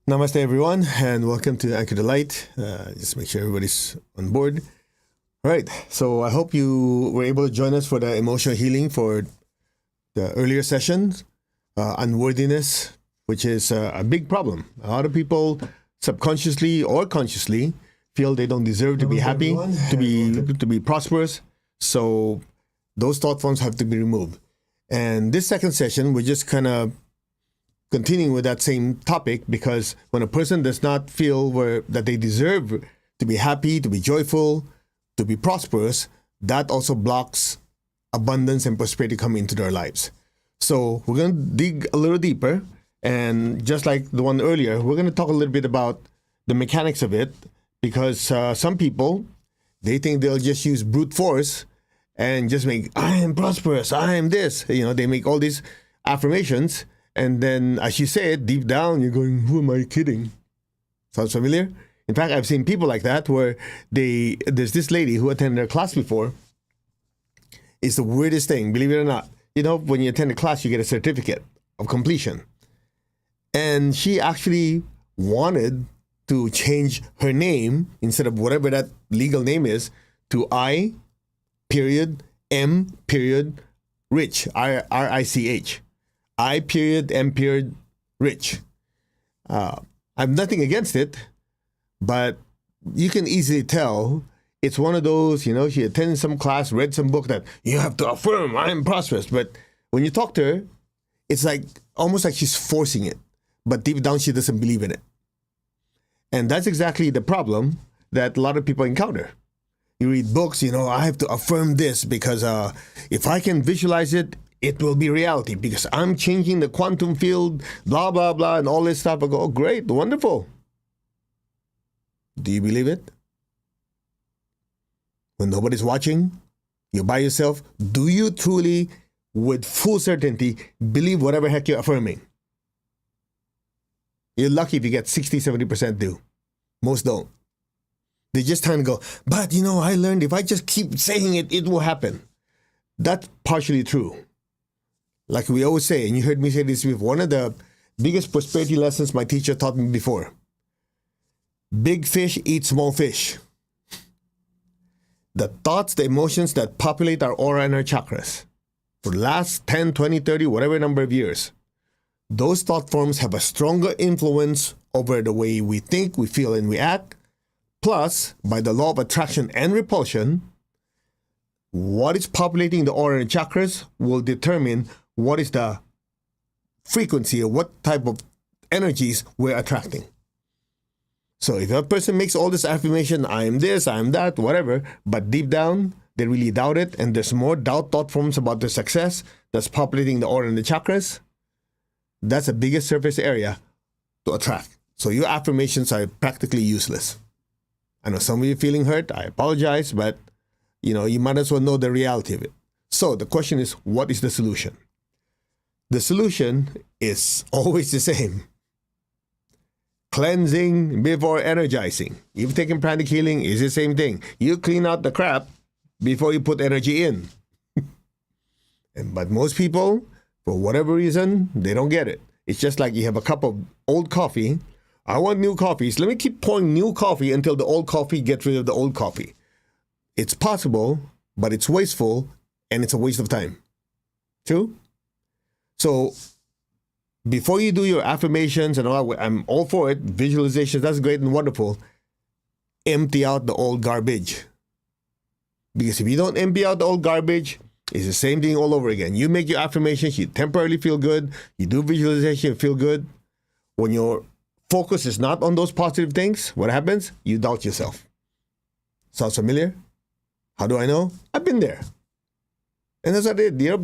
Namaste, everyone, and welcome to Anchor the Light. Just make sure everybody's on board. All right, so I hope you were able to join us for the emotional healing for the earlier sessions. Unworthiness, which is a big problem. A lot of people subconsciously or consciously feel they don't deserve to be happy, to be prosperous. So those thought forms have to be removed. And this second session, we're just kind of continuing with that same topic, because when a person does not feel that they deserve to be happy, to be joyful, to be prosperous, that also blocks abundance and prosperity coming into their lives. So we're going to dig a little deeper, and just like the one earlier, we're going to talk a little bit about the mechanics of it, because some people, they think they'll just use brute force and just make, I am prosperous, I am this. They make all these affirmations. And then as you say it, deep down, you're going, who am I kidding? Sounds familiar? In fact, I've seen people like that where there's this lady who attended their class before. It's the weirdest thing, believe it or not. When you attend a class, you get a certificate of completion. And she actually wanted to change her name, instead of whatever that legal name is, to I, period, M, period, Rich, R-I-C-H. I period, M period, Rich. I have nothing against it, but you can easily tell it's one of those, she attended some class, read some book that you have to affirm, I am prosperous. But when you talk to her, it's like almost like she's forcing it. But deep down, she doesn't believe in it. And that's exactly the problem that a lot of people encounter. You read books, I have to affirm this because if I can visualize it, it will be reality because I'm changing the quantum field, blah, blah, blah, and all this stuff. I go, oh, great, wonderful. Do you believe it? When nobody's watching, you're by yourself, do you truly, with full certainty, believe whatever heck you're affirming? You're lucky if you get 60, 70% do. Most don't. They just kind of go, but I learned if I just keep saying it, it will happen. That's partially true. Like we always say, and you heard me say this before, one of the biggest prosperity lessons my teacher taught me before. Big fish eat small fish. The thoughts, the emotions that populate our aura and our chakras for the last 10, 20, 30, whatever number of years, those thought forms have a stronger influence over the way we think, we feel, and we act. Plus, by the law of attraction and repulsion, what is populating the aura and chakras will determine what is the frequency or what type of energies we're attracting. So if a person makes all this affirmation, I am this, I am that, whatever, but deep down, they really doubt it, and there's more doubt thought forms about their success that's populating the aura and the chakras, that's the biggest surface area to attract. So your affirmations are practically useless. I know some of you are feeling hurt, I apologize, but you might as well know the reality of it. So the question is, what is the solution? The solution is always the same. Cleansing before energizing. You've taken pranic healing, it's the same thing. You clean out the crap before you put energy in. But most people, for whatever reason, they don't get it. It's just like you have a cup of old coffee. I want new coffee, so let me keep pouring new coffee until the old coffee gets rid of the old coffee. It's possible, but it's wasteful, and it's a waste of time. True? So before you do your affirmations and all, I'm all for it, visualizations, that's great and wonderful. Empty out the old garbage. Because if you don't empty out the old garbage, it's the same thing all over again. You make your affirmations, you temporarily feel good. You do visualization, you feel good. When your focus is not on those positive things, what happens? You doubt yourself. Sounds familiar? How do I know? I've been there. And that's what I did.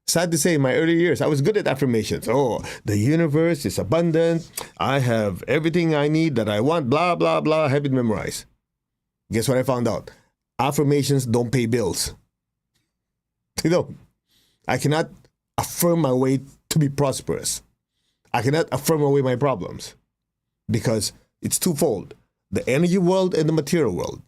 Sad to say, in my early years, I was good at affirmations. Oh, the universe is abundant. I have everything I need that I want, blah, blah, blah. I have it memorized. Guess what I found out? Affirmations don't pay bills. They don't. I cannot affirm my way to be prosperous. I cannot affirm away my problems because it's twofold. The energy world and the material world.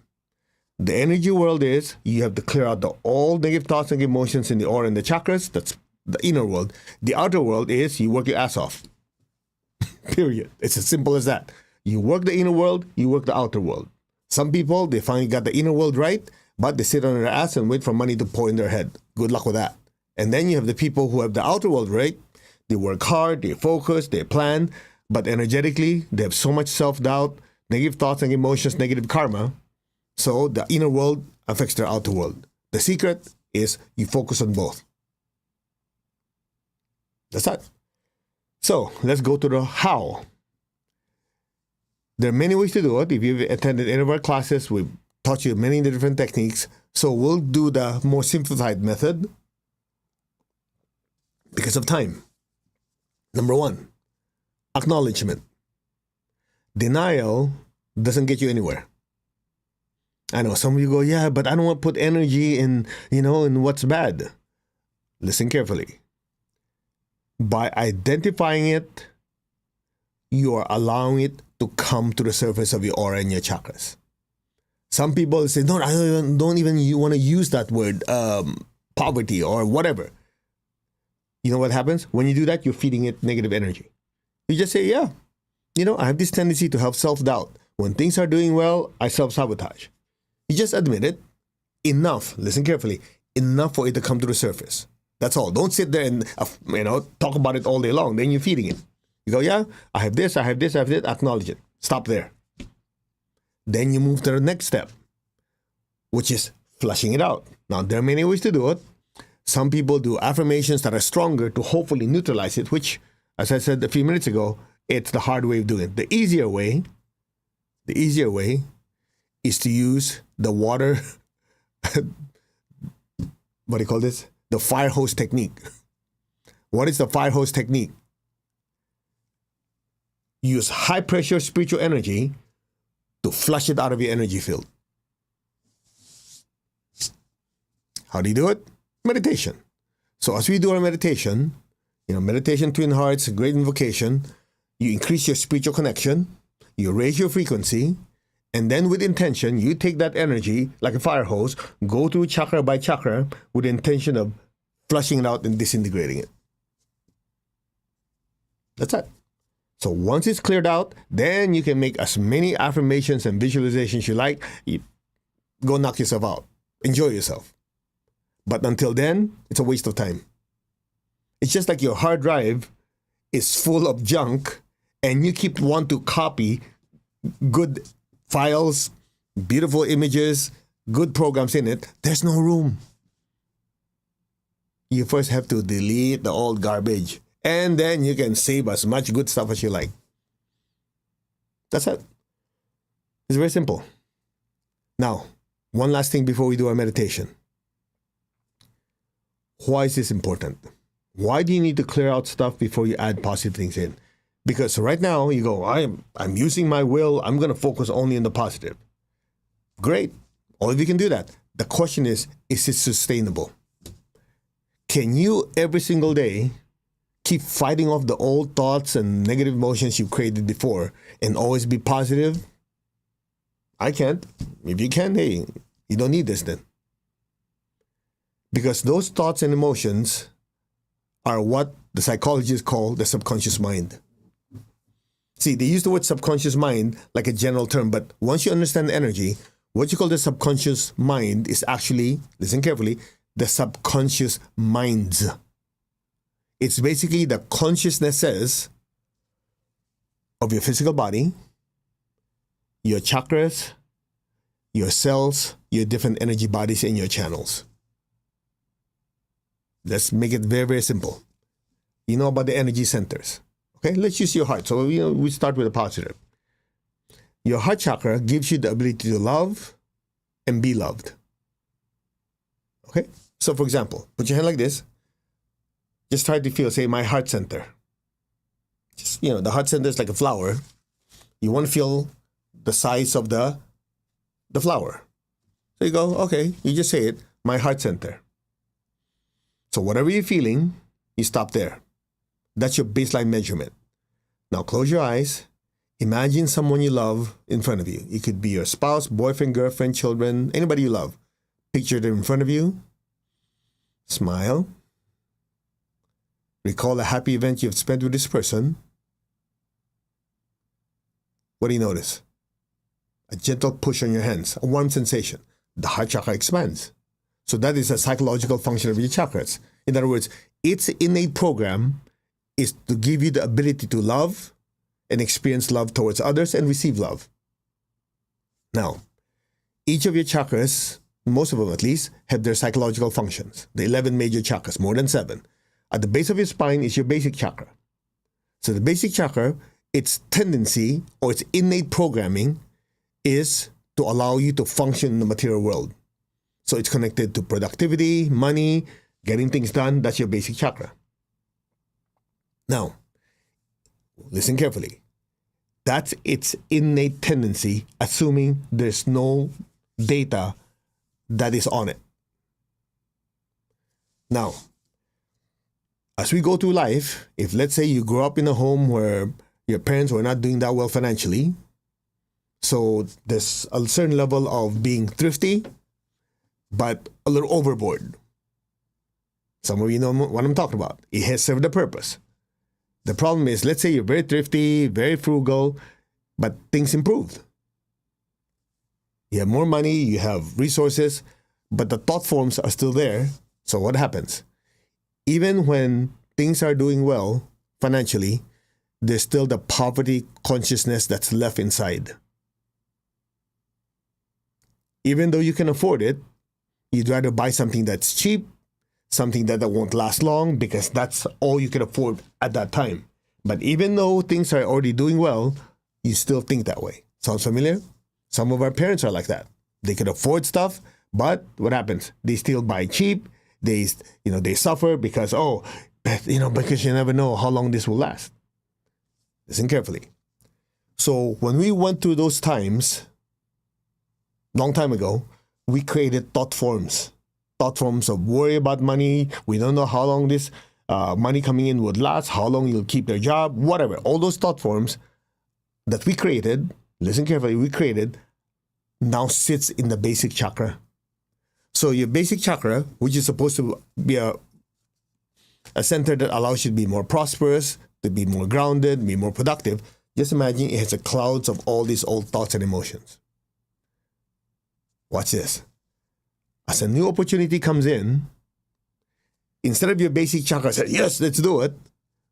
The energy world is you have to clear out all negative thoughts and emotions in the aura and the chakras. That's the inner world. The outer world is you work your ass off. Period. It's as simple as that. You work the inner world, you work the outer world. Some people, they finally got the inner world right, but they sit on their ass and wait for money to pour in their head. Good luck with that. And then you have the people who have the outer world right. They work hard, they focus, they plan, but energetically, they have so much self-doubt, negative thoughts and emotions, negative karma. So the inner world affects their outer world. The secret is you focus on both. That's that. So let's go to the how. There are many ways to do it. If you've attended any of our classes, we've taught you many different techniques. So we'll do the more simplified method because of time. Number one, acknowledgement. Denial doesn't get you anywhere. I know some of you go, yeah, but I don't want to put energy in what's bad. Listen carefully. By identifying it, you are allowing it to come to the surface of your aura and your chakras. Some people say, no, I don't even want to use that word, poverty or whatever. You know what happens? When you do that, you're feeding it negative energy. You just say, yeah, I have this tendency to have self-doubt. When things are doing well, I self-sabotage. You just admit it. Enough, listen carefully, enough for it to come to the surface. That's all. Don't sit there and talk about it all day long. Then you're feeding it. You go, yeah, I have this, I have this, I have this. Acknowledge it. Stop there. Then you move to the next step, which is flushing it out. Now, there are many ways to do it. Some people do affirmations that are stronger to hopefully neutralize it, which, as I said a few minutes ago, it's the hard way of doing it. The easier way is to use the water, what do you call this? The fire hose technique. What is the fire hose technique? Use high pressure spiritual energy to flush it out of your energy field. How do you do it? Meditation. So as we do our meditation, meditation, twin hearts, great invocation, you increase your spiritual connection, you raise your frequency, and then with intention, you take that energy like a fire hose, go through chakra by chakra with the intention of flushing it out and disintegrating it. That's it. So once it's cleared out, then you can make as many affirmations and visualizations you like. Go knock yourself out. Enjoy yourself. But until then, it's a waste of time. It's just like your hard drive is full of junk and you keep wanting to copy good files, beautiful images, good programs in it. There's no room. You first have to delete the old garbage. And then you can save as much good stuff as you like. That's it. It's very simple. Now, one last thing before we do our meditation. Why is this important? Why do you need to clear out stuff before you add positive things in? Because right now you go, I'm using my will. I'm going to focus only on the positive. Great. All of you can do that. The question is it sustainable? Can you every single day keep fighting off the old thoughts and negative emotions you created before and always be positive? I can't. If you can, hey, you don't need this then. Because those thoughts and emotions are what the psychologists call the subconscious mind. See, they use the word subconscious mind like a general term, but once you understand the energy, what you call the subconscious mind is actually, listen carefully, the subconscious minds. It's basically the consciousnesses of your physical body, your chakras, your cells, your different energy bodies, and your channels. Let's make it very, very simple. You know about the energy centers. Okay, let's use your heart. So, we start with a positive. Your heart chakra gives you the ability to love and be loved. Okay, so for example, put your hand like this. Just try to feel, say, my heart center. Just, the heart center is like a flower. You want to feel the size of the flower. So you go, okay, you just say it, my heart center. So whatever you're feeling, you stop there. That's your baseline measurement. Now close your eyes. Imagine someone you love in front of you. It could be your spouse, boyfriend, girlfriend, children, anybody you love. Picture them in front of you. Smile. Recall a happy event you've spent with this person. what do you notice? A gentle push on your hands, a warm sensation. The heart chakra expands. So that is a psychological function of your chakras. In other words, its innate program is to give you the ability to love and experience love towards others and receive love. Now, each of your chakras, most of them at least, have their psychological functions. The 11 major chakras, more than 7. At the base of your spine is your basic chakra. So the basic chakra, its tendency or its innate programming is to allow you to function in the material world. So it's connected to productivity, money, getting things done. That's your basic chakra. Now, listen carefully. That's its innate tendency, assuming there's no data that is on it. Now, as we go through life, if let's say you grew up in a home where your parents were not doing that well financially, so there's a certain level of being thrifty, but a little overboard. Some of you know what I'm talking about. It has served a purpose. The problem is, let's say you're very thrifty, very frugal, but things improved. You have more money, you have resources, but the thought forms are still there. So what happens? Even when things are doing well financially, there's still the poverty consciousness that's left inside. Even though you can afford it, you'd rather buy something that's cheap, something that won't last long, because that's all you can afford at that time. But even though things are already doing well, you still think that way. Sounds familiar? Some of our parents are like that. They can afford stuff, but what happens? They still buy cheap. They suffer because, because you never know how long this will last. Listen carefully. So when we went through those times, long time ago, we created thought forms of worry about money. We don't know how long this money coming in would last, how long you'll keep your job, whatever. All those thought forms that we created, listen carefully, we created, now sits in the basic chakra. So your basic chakra, which is supposed to be a center that allows you to be more prosperous, to be more grounded, be more productive, just imagine it has a clouds of all these old thoughts and emotions. Watch this. As a new opportunity comes in, instead of your basic chakra saying, yes, let's do it,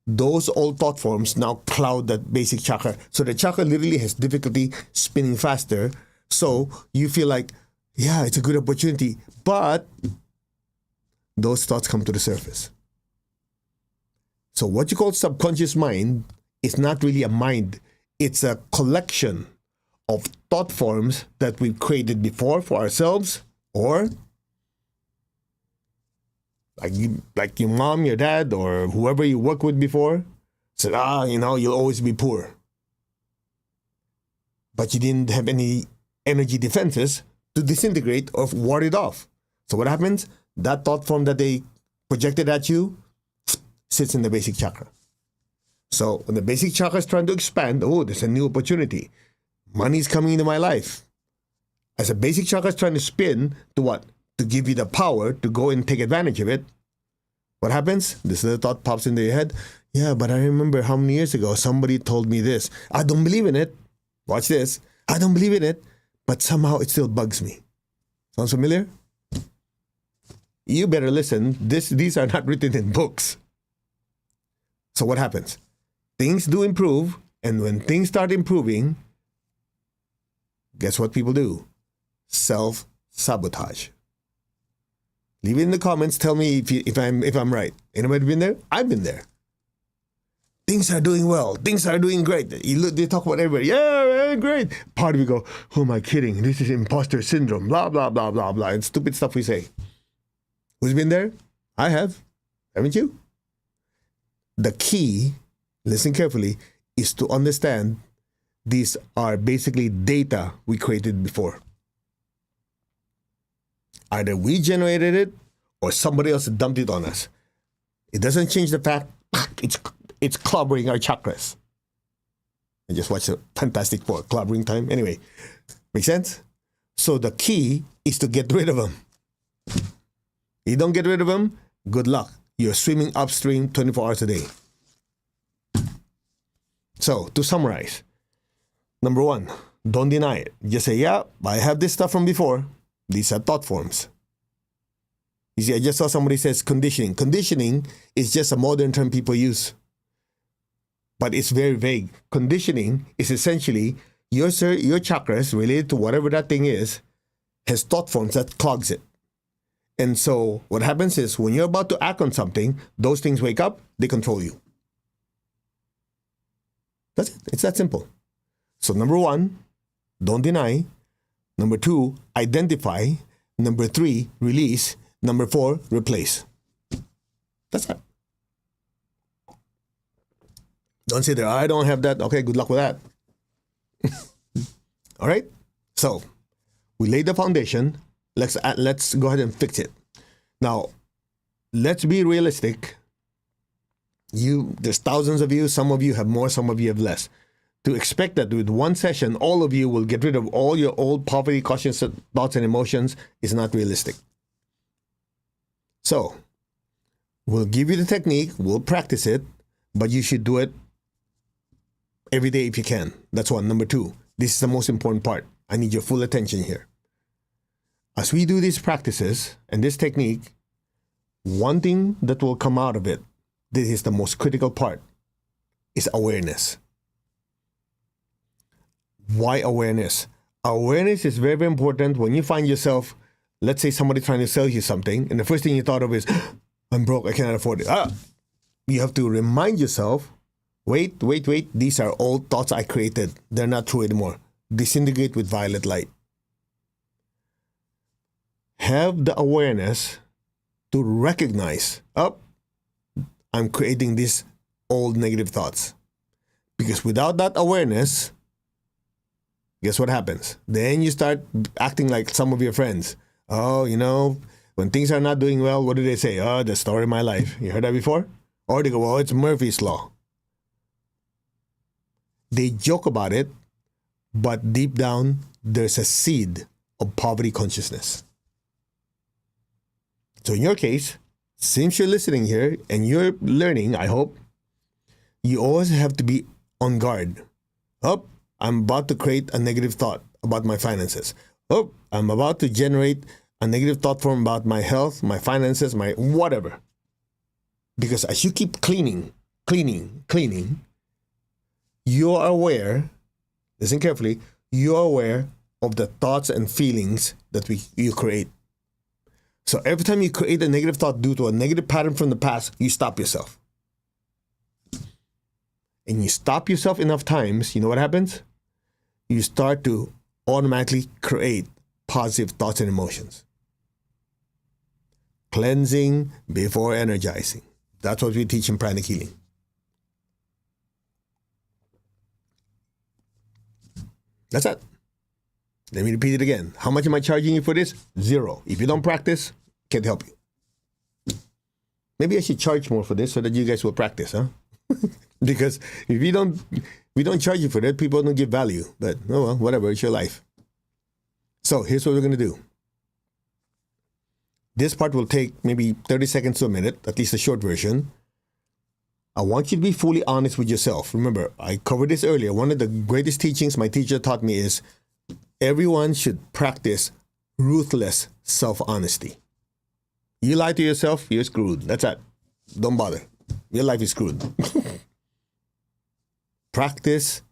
those old thought forms now cloud that basic chakra. So the chakra literally has difficulty spinning faster. So you feel like, yeah, it's a good opportunity. But those thoughts come to the surface. So what you call subconscious mind is not really a mind. It's a collection of thought forms that we've created before for ourselves, or like your mom, your dad, or whoever you worked with before said, you'll always be poor. But you didn't have any energy defenses to disintegrate or ward it off. So what happens? That thought form that they projected at you sits in the basic chakra. So when the basic chakra is trying to expand, there's a new opportunity. Money's coming into my life. As a basic chakra is trying to spin to what? To give you the power to go and take advantage of it. What happens? This little thought pops into your head. Yeah, but I remember how many years ago somebody told me this. I don't believe in it. Watch this. I don't believe in it, but somehow it still bugs me. Sounds familiar? You better listen. These are not written in books. So what happens? Things do improve, and when things start improving, guess what people do? Self-sabotage. Leave it in the comments. Tell me if I'm right. Anybody been there? I've been there. Things are doing well. Things are doing great. They talk about everybody. Yeah, great. Part of you go, who am I kidding? This is imposter syndrome. Blah, blah, blah, blah, blah. And stupid stuff we say. Who's been there? I have. Haven't you? The key, listen carefully, is to understand these are basically data we created before. Either we generated it or somebody else dumped it on us. It doesn't change the fact it's clobbering our chakras. I just watched a Fantastic Four, clobbering time. Anyway, make sense? So the key is to get rid of them. You don't get rid of them, good luck. You're swimming upstream 24 hours a day. So to summarize, Number one, don't deny it. Just say, yeah, I have this stuff from before. These are thought forms. You see, I just saw somebody says conditioning. Conditioning is just a modern term people use, but it's very vague. Conditioning is essentially your chakras related to whatever that thing is has thought forms that clogs it. And so what happens is when you're about to act on something, those things wake up, they control you. That's it. It's that simple. So number one, don't deny. Number two, identify. Number three, release. Number four, replace. That's it. Don't sit there, I don't have that. Okay, good luck with that. All right? So, we laid the foundation. Let's go ahead and fix it. Now, let's be realistic. There's thousands of you. Some of you have more, some of you have less. To expect that with one session, all of you will get rid of all your old poverty, conscious thoughts and emotions is not realistic. So, we'll give you the technique, we'll practice it, but you should do it every day if you can. That's one. Number two, this is the most important part. I need your full attention here. As we do these practices and this technique, one thing that will come out of it, this is the most critical part, is awareness. Why awareness? Awareness is very, very important when you find yourself, let's say somebody trying to sell you something, and the first thing you thought of is, I'm broke, I cannot afford it. You have to remind yourself, wait, these are old thoughts I created. They're not true anymore. Disintegrate with violet light. Have the awareness to recognize, I'm creating these old negative thoughts. Because without that awareness, guess what happens? Then you start acting like some of your friends. When things are not doing well, what do they say? The story of my life. You heard that before? Or they go, well, it's Murphy's Law. They joke about it, but deep down, there's a seed of poverty consciousness. So in your case, since you're listening here and you're learning, I hope, you always have to be on guard. I'm about to create a negative thought about my finances. I'm about to generate a negative thought form about my health, my finances, my whatever. Because as you keep cleaning, you're aware, listen carefully, you're aware of the thoughts and feelings that you create. So every time you create a negative thought due to a negative pattern from the past, you stop yourself. And you stop yourself enough times, you know what happens? You start to automatically create positive thoughts and emotions. Cleansing before energizing. That's what we teach in pranic healing. That's it. Let me repeat it again. How much am I charging you for this? 0. If you don't practice, can't help you. Maybe I should charge more for this so that you guys will practice, huh? Because if we don't charge you for that, people don't give value. But oh well, whatever, it's your life. So here's what we're going to do. This part will take maybe 30 seconds to a minute, at least a short version. I want you to be fully honest with yourself. Remember, I covered this earlier. One of the greatest teachings my teacher taught me is everyone should practice ruthless self-honesty. You lie to yourself, you're screwed. That's it. Don't bother. Your life is screwed. Practice,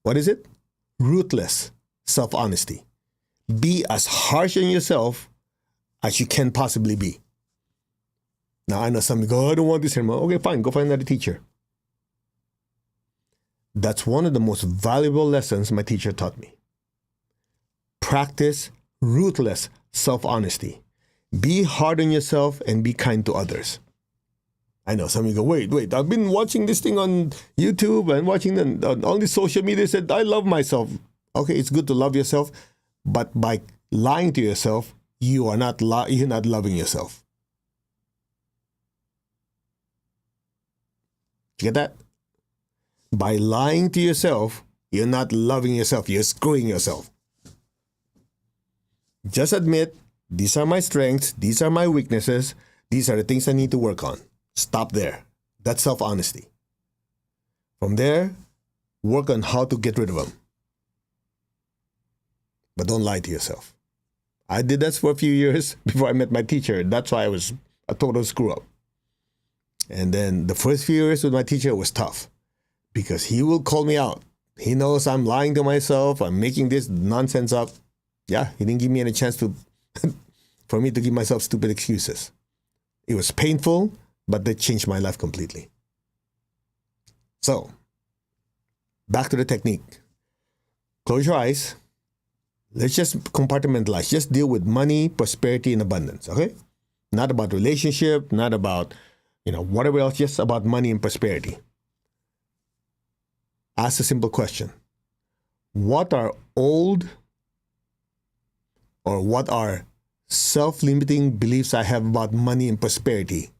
what is it? Ruthless self-honesty. Be as harsh on yourself as you can possibly be. Now, I know some people go, I don't want this anymore. Okay, fine, go find another teacher. That's one of the most valuable lessons my teacher taught me. Practice ruthless self-honesty. Be hard on yourself and be kind to others. I know some of you go, wait, I've been watching this thing on YouTube and watching on all the social media, said, I love myself. Okay, it's good to love yourself, but by lying to yourself, you're not loving yourself. You get that? By lying to yourself, you're not loving yourself, you're screwing yourself. Just admit, these are my strengths, these are my weaknesses, these are the things I need to work on. Stop there. That's self-honesty. From there, work on how to get rid of them. But don't lie to yourself. I did that for a few years before I met my teacher. That's why I was a total screw up. And then the first few years with my teacher was tough because he will call me out. He knows I'm lying to myself. I'm making this nonsense up. Yeah, he didn't give me any chance to for me to give myself stupid excuses. It was painful, but that changed my life completely. So, back to the technique. Close your eyes. Let's just compartmentalize. Just deal with money, prosperity, and abundance, okay? Not about relationship, not about, whatever else, just about money and prosperity. Ask a simple question. What are old or what are self-limiting beliefs I have about money and prosperity?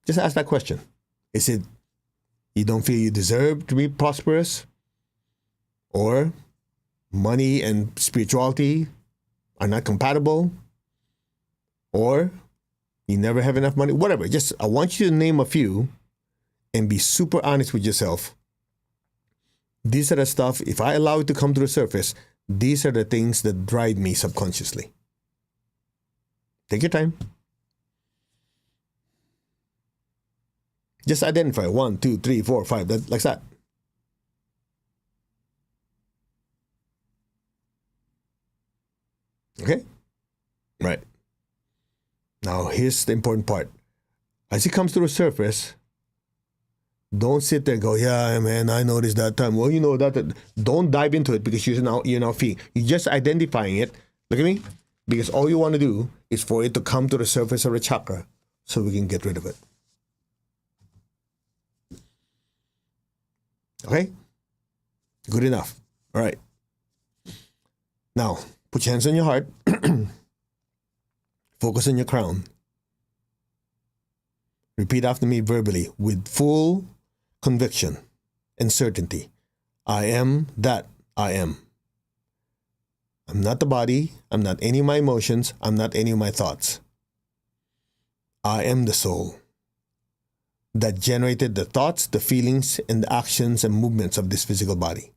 Just ask that question. Is it you don't feel you deserve to be prosperous? Or money and spirituality are not compatible? Or you never have enough money? Whatever. Just I want you to name a few and be super honest with yourself. These are the stuff, if I allow it to come to the surface, these are the things that drive me subconsciously. Take your time. Just identify 1, 2, 3, 4, 5, like that. Okay? Right. Now, here's the important part. As it comes to the surface, don't sit there and go, yeah, man, I noticed that time. Well, that. Don't dive into it because you're now feeling. You're just identifying it. Look at me. Because all you want to do is for it to come to the surface of the chakra so we can get rid of it. Okay? Good enough. All right. Now, put your hands on your heart. Focus on your crown. Repeat after me verbally with full conviction and certainty. I am that I am. I'm not the body. I'm not any of my emotions. I'm not any of my thoughts. I am the soul that generated the thoughts, the feelings, and the actions and movements of this physical body.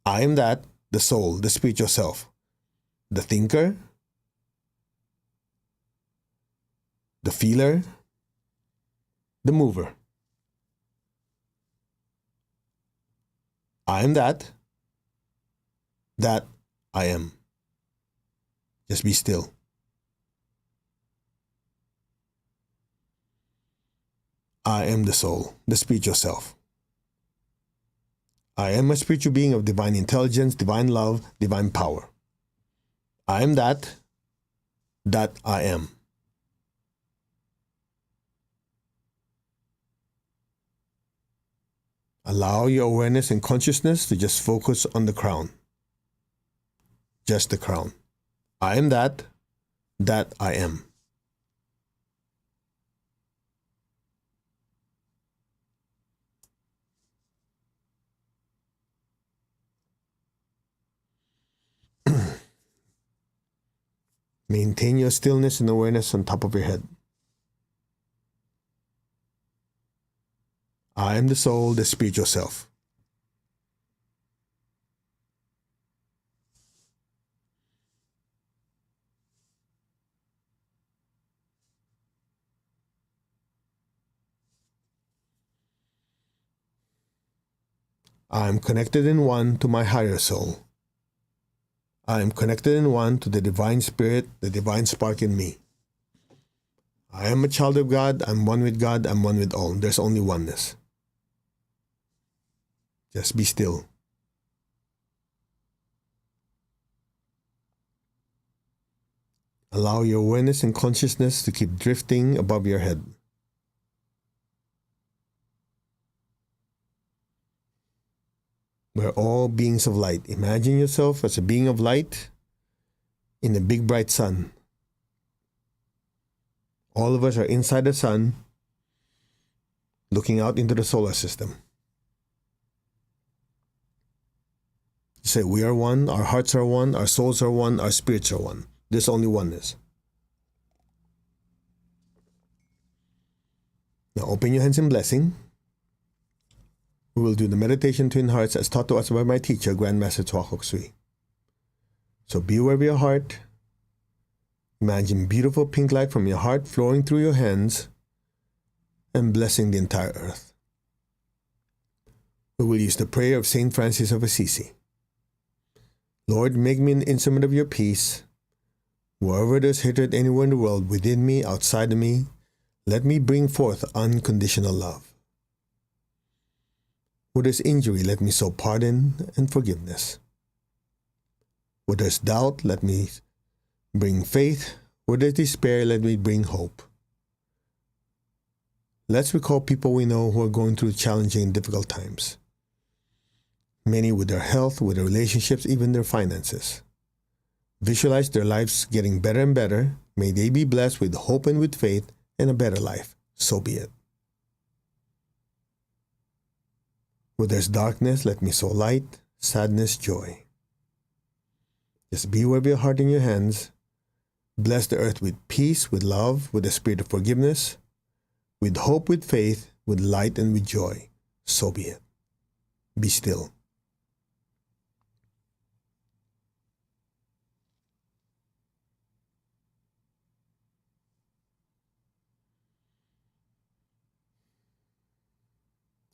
I am that, the soul, the spiritual self, the thinker, the feeler, the mover. I am that I am. Just be still. I am the soul, the spiritual self. I am a spiritual being of divine intelligence, divine love, divine power. I am that I am. Allow your awareness and consciousness to just focus on the crown. Just the crown. I am that I am. Maintain your stillness and awareness on top of your head. I am the soul, the spiritual self. I am connected in one to my higher soul. I am connected in one to the divine spirit, the divine spark in me. I am a child of God. I'm one with God. I'm one with all. There's only oneness. Just be still. Allow your awareness and consciousness to keep drifting above your head. We're all beings of light. Imagine yourself as a being of light in a big bright sun. All of us are inside the sun, looking out into the solar system. You say, we are one, our hearts are one, our souls are one, our spirits are one. There's only oneness. Now open your hands in blessing. we will do the meditation Twin Hearts as taught to us by my teacher, Grandmaster Chua Kok Sui. So be aware of your heart. Imagine beautiful pink light from your heart flowing through your hands and blessing the entire earth. We will use the prayer of Saint Francis of Assisi. Lord, make me an instrument of your peace. Wherever there's hatred anywhere in the world, within me, outside of me, let me bring forth unconditional love. Where there's injury, let me sow pardon and forgiveness. Where there's doubt, let me bring faith. Where there's despair, let me bring hope. Let's recall people we know who are going through challenging and difficult times. Many with their health, with their relationships, even their finances. Visualize their lives getting better and better. May they be blessed with hope and with faith and a better life. So be it. Where there's darkness, let me sow light, sadness, joy. Just be aware of your heart in your hands. Bless the earth with peace, with love, with the spirit of forgiveness, with hope, with faith, with light, and with joy. So be it. Be still.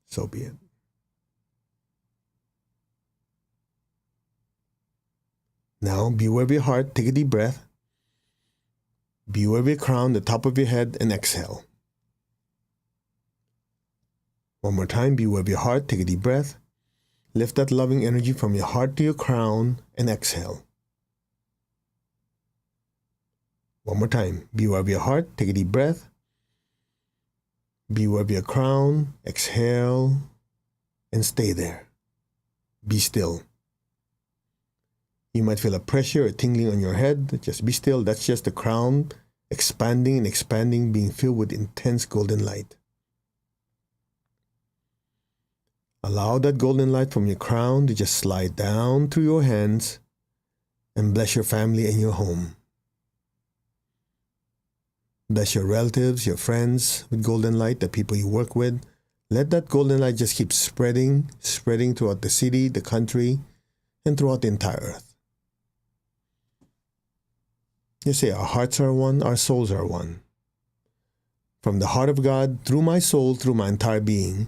So be it. Now, be aware of your heart. Take a deep breath. Be aware of your crown, the top of your head, and exhale. One more time. Be aware of your heart. Take a deep breath. Lift that loving energy from your heart to your crown and exhale. One more time. Be aware of your heart. Take a deep breath. Be aware of your crown. Exhale. And stay there. Be still. You might feel a pressure or tingling on your head. Just be still. That's just the crown expanding and expanding, being filled with intense golden light. Allow that golden light from your crown to just slide down through your hands and bless your family and your home. Bless your relatives, your friends with golden light, the people you work with. Let that golden light just keep spreading throughout the city, the country, and throughout the entire earth. You say, our hearts are one, our souls are one. From the heart of God, through my soul, through my entire being,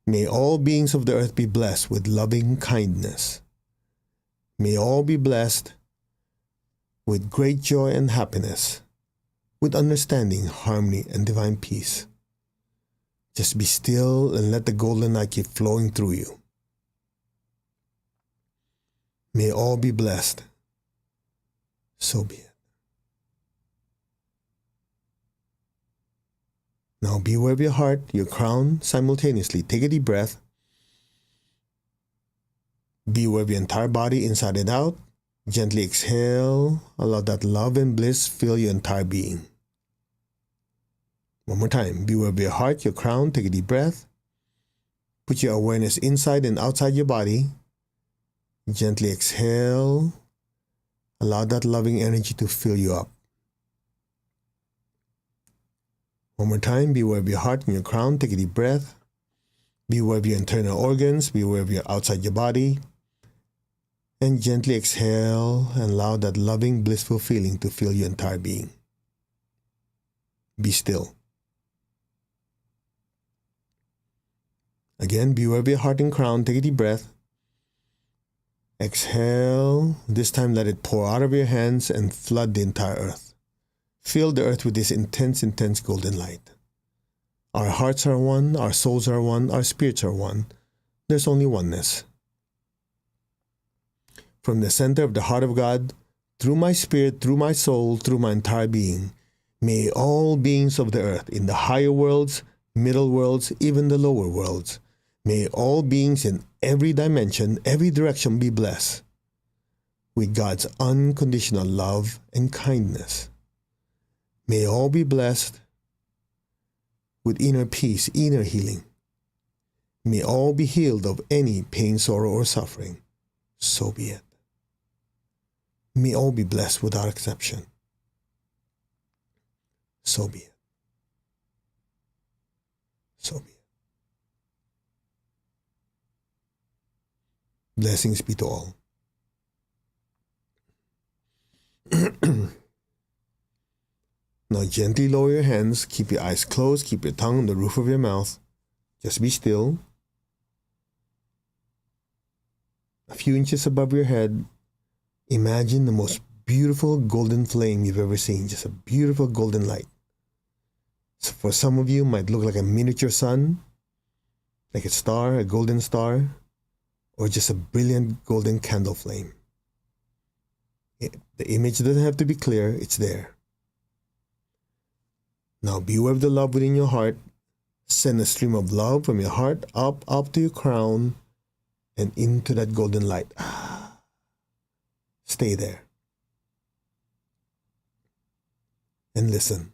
may all beings of the earth be blessed with loving kindness. May all be blessed with great joy and happiness, with understanding, harmony, and divine peace. Just be still and let the golden light keep flowing through you. May all be blessed. So be it. Now be aware of your heart, your crown, simultaneously. Take a deep breath. Be aware of your entire body, inside and out. Gently exhale. Allow that love and bliss fill your entire being. One more time. Be aware of your heart, your crown. Take a deep breath. Put your awareness inside and outside your body. Gently exhale. Allow that loving energy to fill you up. One more time, be aware of your heart and your crown. Take a deep breath. Be aware of your internal organs. Be aware of your outside your body. And gently exhale and allow that loving, blissful feeling to fill your entire being. Be still. Again, be aware of your heart and crown. Take a deep breath. Exhale. This time, let it pour out of your hands and flood the entire earth. Fill the earth with this intense, intense golden light. Our hearts are one, our souls are one, our spirits are one. There's only oneness. From the center of the heart of God, through my spirit, through my soul, through my entire being, may all beings of the earth, in the higher worlds, middle worlds, even the lower worlds, may all beings in every dimension, every direction be blessed with God's unconditional love and kindness. May all be blessed with inner peace, inner healing. May all be healed of any pain, sorrow, or suffering. So be it. May all be blessed without exception. So be it. So be it. Blessings be to all. Now gently lower your hands, keep your eyes closed, keep your tongue on the roof of your mouth. Just be still. A few inches above your head, imagine the most beautiful golden flame you've ever seen, just a beautiful golden light. So for some of you, it might look like a miniature sun, like a star, a golden star, or just a brilliant golden candle flame. The image doesn't have to be clear, it's there. Now be aware of the love within your heart. Send a stream of love from your heart up to your crown and into that golden light. Stay there. And listen.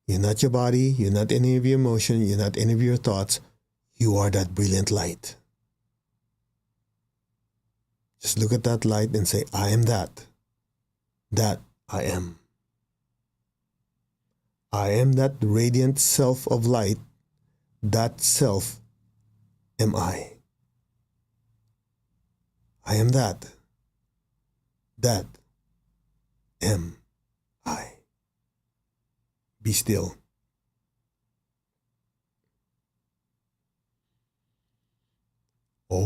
You're not your body, you're not any of your emotion, you're not any of your thoughts. You are that brilliant light. Just look at that light and say, I am that. That I am. I am that radiant self of light. That self am I. I am that. That am I. Be still. Om.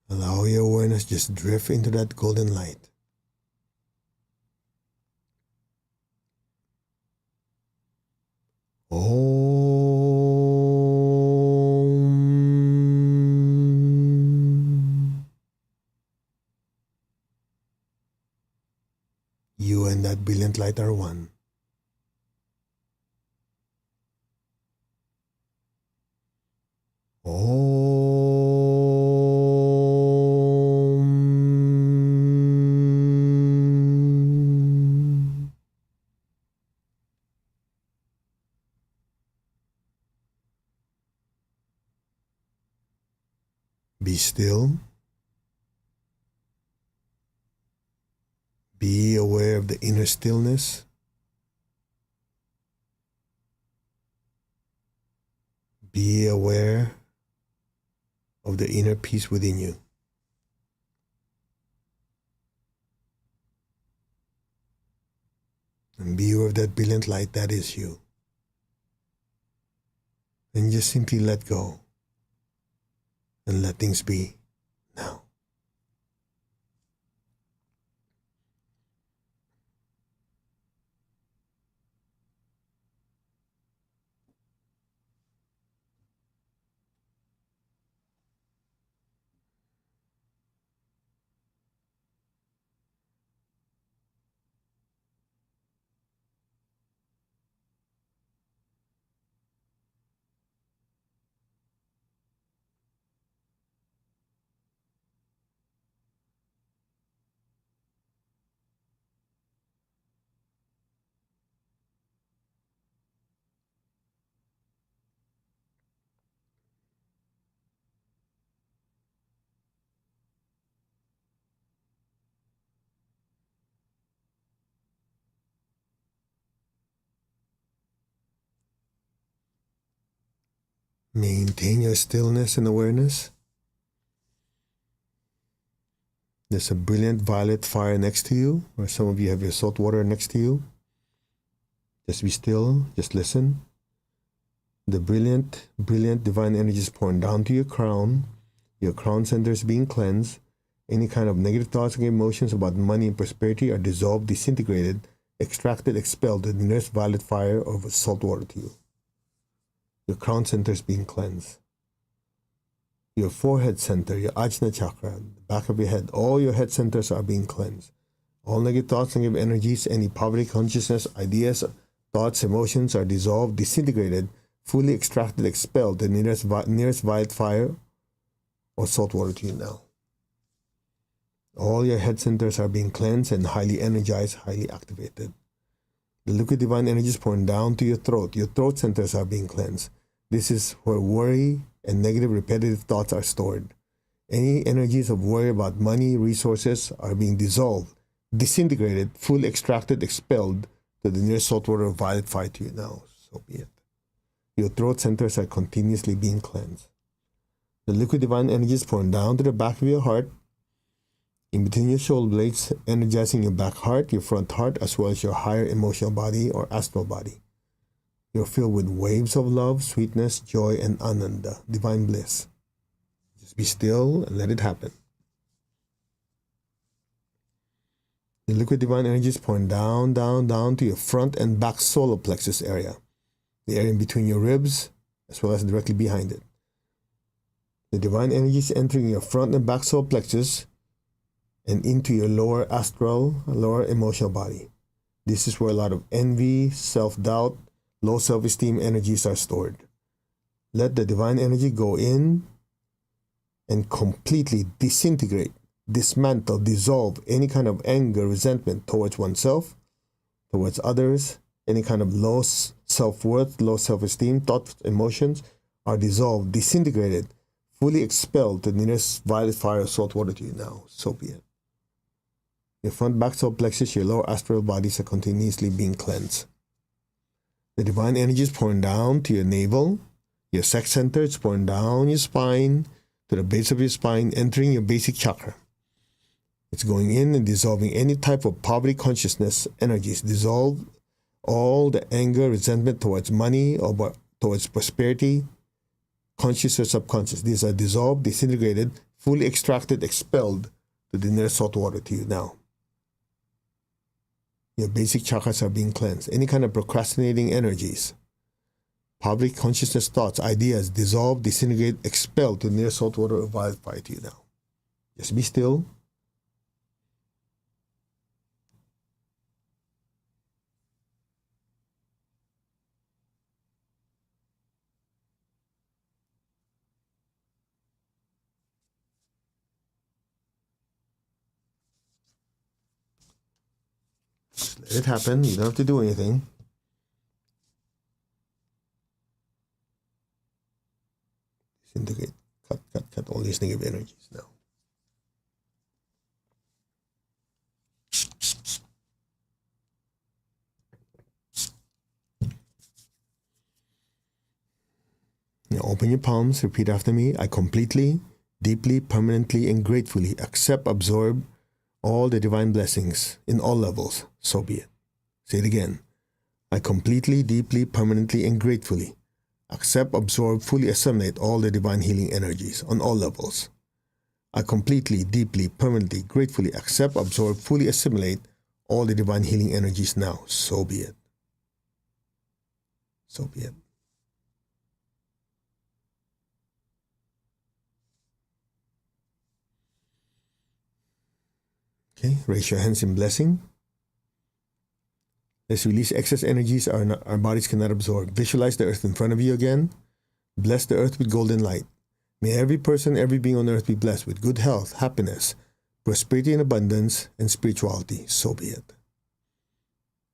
Allow your awareness just drift into that golden light. Om. You and that brilliant light are one. Om. Be still. Be aware of the inner stillness. Be aware of the inner peace within you. And be aware of that brilliant light that is you. And just simply let go and let things be now. Maintain your stillness and awareness. There's a brilliant violet fire next to you, or some of you have your salt water next to you. Just be still, just listen. The brilliant divine energy is pouring down to your crown. Your crown center is being cleansed. Any kind of negative thoughts and emotions about money and prosperity are dissolved, disintegrated, extracted, expelled with the nearest violet fire of salt water to you. Your crown center is being cleansed. Your forehead center, your Ajna chakra, the back of your head, all your head centers are being cleansed. All negative thoughts, negative energies, any poverty consciousness, ideas, thoughts, emotions are dissolved, disintegrated, fully extracted, expelled, the nearest violet fire or salt water to you now. All your head centers are being cleansed and highly energized, highly activated. The liquid divine energy is pouring down to your throat. Your throat centers are being cleansed. This is where worry and negative repetitive thoughts are stored. Any energies of worry about money, resources are being dissolved, disintegrated, fully extracted, expelled to the nearest saltwater violet fire to you now. So be it. Your throat centers are continuously being cleansed. The liquid divine energy is pouring down to the back of your heart, in between your shoulder blades, energizing your back heart, your front heart, as well as your higher emotional body or astral body. You're filled with waves of love, sweetness, joy, and ananda, divine bliss. Just be still and let it happen. The liquid divine energy is pouring down, down, down to your front and back solar plexus area, the area in between your ribs, as well as directly behind it. The divine energy is entering your front and back solar plexus and into your lower astral, lower emotional body. This is where a lot of envy, self-doubt, low self-esteem energies are stored. Let the divine energy go in and completely disintegrate, dismantle, dissolve any kind of anger, resentment towards oneself, towards others, any kind of low self-worth, low self-esteem, thoughts, emotions are dissolved, disintegrated, fully expelled to the nearest violet fire or salt water to you now. So be it. Your front back solar plexus, your lower astral bodies are continuously being cleansed. The divine energy is pouring down to your navel, your sex center. It's pouring down your spine, to the base of your spine, entering your basic chakra. It's going in and dissolving any type of poverty consciousness energies. Dissolve all the anger, resentment towards money or towards prosperity, conscious or subconscious. These are dissolved, disintegrated, fully extracted, expelled to the nearest salt water to you now. Your basic chakras are being cleansed. Any kind of procrastinating energies, poverty consciousness thoughts, ideas, dissolve, disintegrate, expelled to near salt water or violet fire to you now. Just be still. Just let it happen. You don't have to do anything. Disintegrate. Cut all these negative energies now. Now open your palms. Repeat after me. I completely, deeply, permanently, and gratefully accept, absorb all the divine blessings in all levels. So be it. Say it again. I completely, deeply, permanently, and gratefully accept, absorb, fully assimilate all the divine healing energies on all levels. I completely, deeply, permanently, gratefully accept, absorb, fully assimilate all the divine healing energies now. So be it. So be it. Okay, raise your hands in blessing. Let's release excess energies our bodies cannot absorb. Visualize the earth in front of you again. Bless the earth with golden light. May every person, every being on earth be blessed with good health, happiness, prosperity and abundance, and spirituality. So be it.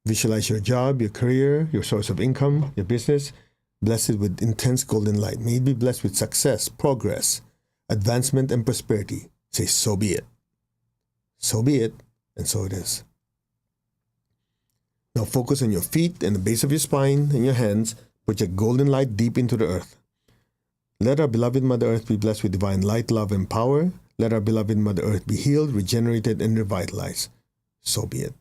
Visualize your job, your career, your source of income, your business, blessed with intense golden light. May it be blessed with success, progress, advancement, and prosperity. Say, so be it. So be it, and so it is. Now focus on your feet and the base of your spine and your hands. Put your golden light deep into the earth. Let our beloved Mother Earth be blessed with divine light, love, and power. Let our beloved Mother Earth be healed, regenerated, and revitalized. So be it.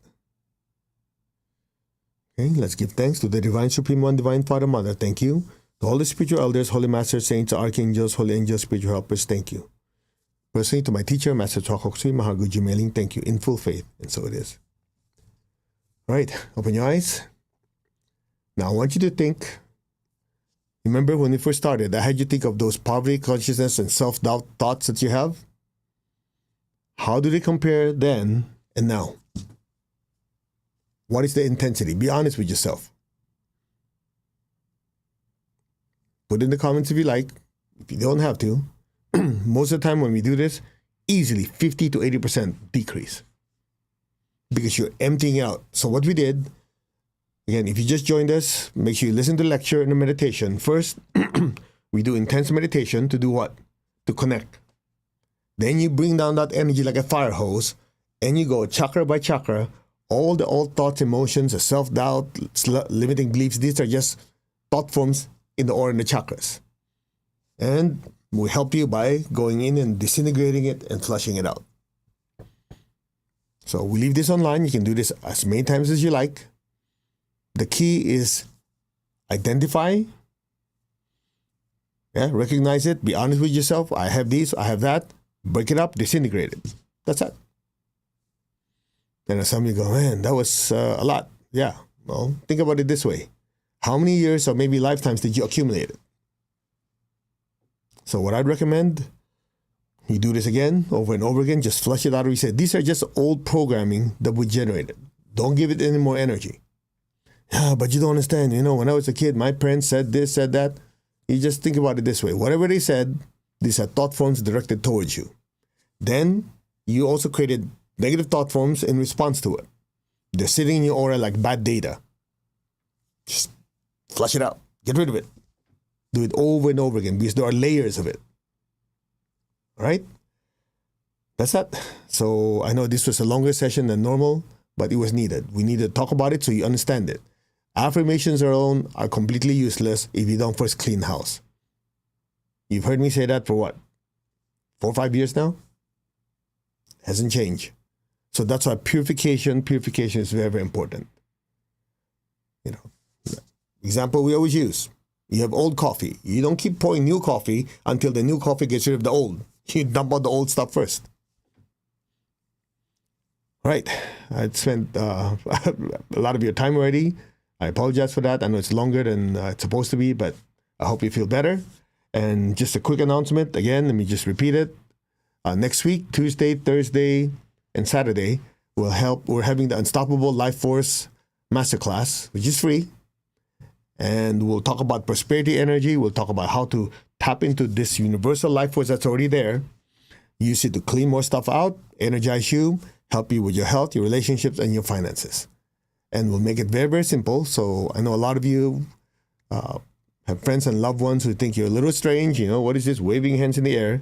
Okay, let's give thanks to the Divine Supreme One, Divine Father, Mother. Thank you. To all the spiritual elders, holy masters, saints, archangels, holy angels, spiritual helpers. Thank you. Personally, to my teacher, Master Choa Kok Sui, Mahal Guruji Meling, thank you in full faith. And so it is. All right, open your eyes. Now I want you to think. Remember when we first started, I had you think of those poverty, consciousness, and self-doubt thoughts that you have. How do they compare then and now? What is the intensity? Be honest with yourself. Put in the comments if you like. If you don't have to. Most of the time when we do this, easily 50 to 80% decrease. Because you're emptying out. So what we did, again, if you just joined us, make sure you listen to the lecture and the meditation. First, we do intense meditation to do what? To connect. Then you bring down that energy like a fire hose and you go chakra by chakra, all the old thoughts, emotions, the self-doubt, limiting beliefs, these are just thought forms in the aura and the chakras. And we help you by going in and disintegrating it and flushing it out. So we leave this online. You can do this as many times as you like. The key is identify, recognize it, be honest with yourself. I have this, I have that. Break it up, disintegrate it. That's it. And some of you go, man, that was a lot. Yeah, well, think about it this way. How many years or maybe lifetimes did you accumulate it? So what I'd recommend, you do this again, over and over again, just flush it out. We said, these are just old programming that we generated. Don't give it any more energy. Yeah, but you don't understand. You know, when I was a kid, my parents said this, said that. You just think about it this way. Whatever they said, these are thought forms directed towards you. Then you also created negative thought forms in response to it. They're sitting in your aura like bad data. Just flush it out. Get rid of it. Do it over and over again because there are layers of it. All right? That's that. So I know this was a longer session than normal, but it was needed. We need to talk about it so you understand it. Affirmations alone are completely useless if you don't first clean house. You've heard me say that for what? 4 or 5 years now? Hasn't changed. So that's why purification is very, very important. You know, example we always use. You have old coffee. You don't keep pouring new coffee until the new coffee gets rid of the old. You dump out the old stuff first. All right. I spent a lot of your time already. I apologize for that. I know it's longer than it's supposed to be, but I hope you feel better. And just a quick announcement. Again, let me just repeat it. Next week, Tuesday, Thursday, and Saturday, we're having the Unstoppable Life Force Masterclass, which is free. And we'll talk about prosperity energy. We'll talk about how to tap into this universal life force that's already there. Use it to clean more stuff out, energize you, help you with your health, your relationships, and your finances. And we'll make it very, very simple. So I know a lot of you have friends and loved ones who think you're a little strange. You know, what is this waving hands in the air?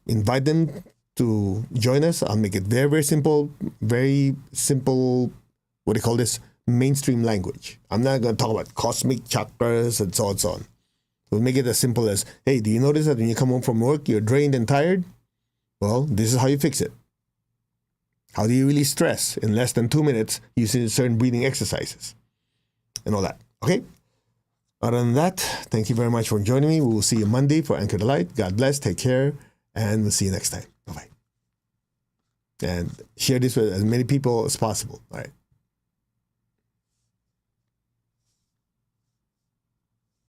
Invite them to join us. I'll make it very, very simple, what do you call this? Mainstream language. I'm not going to talk about cosmic chakras and so on and so on. We'll make it as simple as, hey, do you notice that when you come home from work, you're drained and tired? Well, this is how you fix it. How do you release stress in less than 2 minutes using certain breathing exercises and all that? Okay? Other than that, thank you very much for joining me. We will see you Monday for Anchor the Light. God bless. Take care. And we'll see you next time. Bye-bye. And share this with as many people as possible. All right.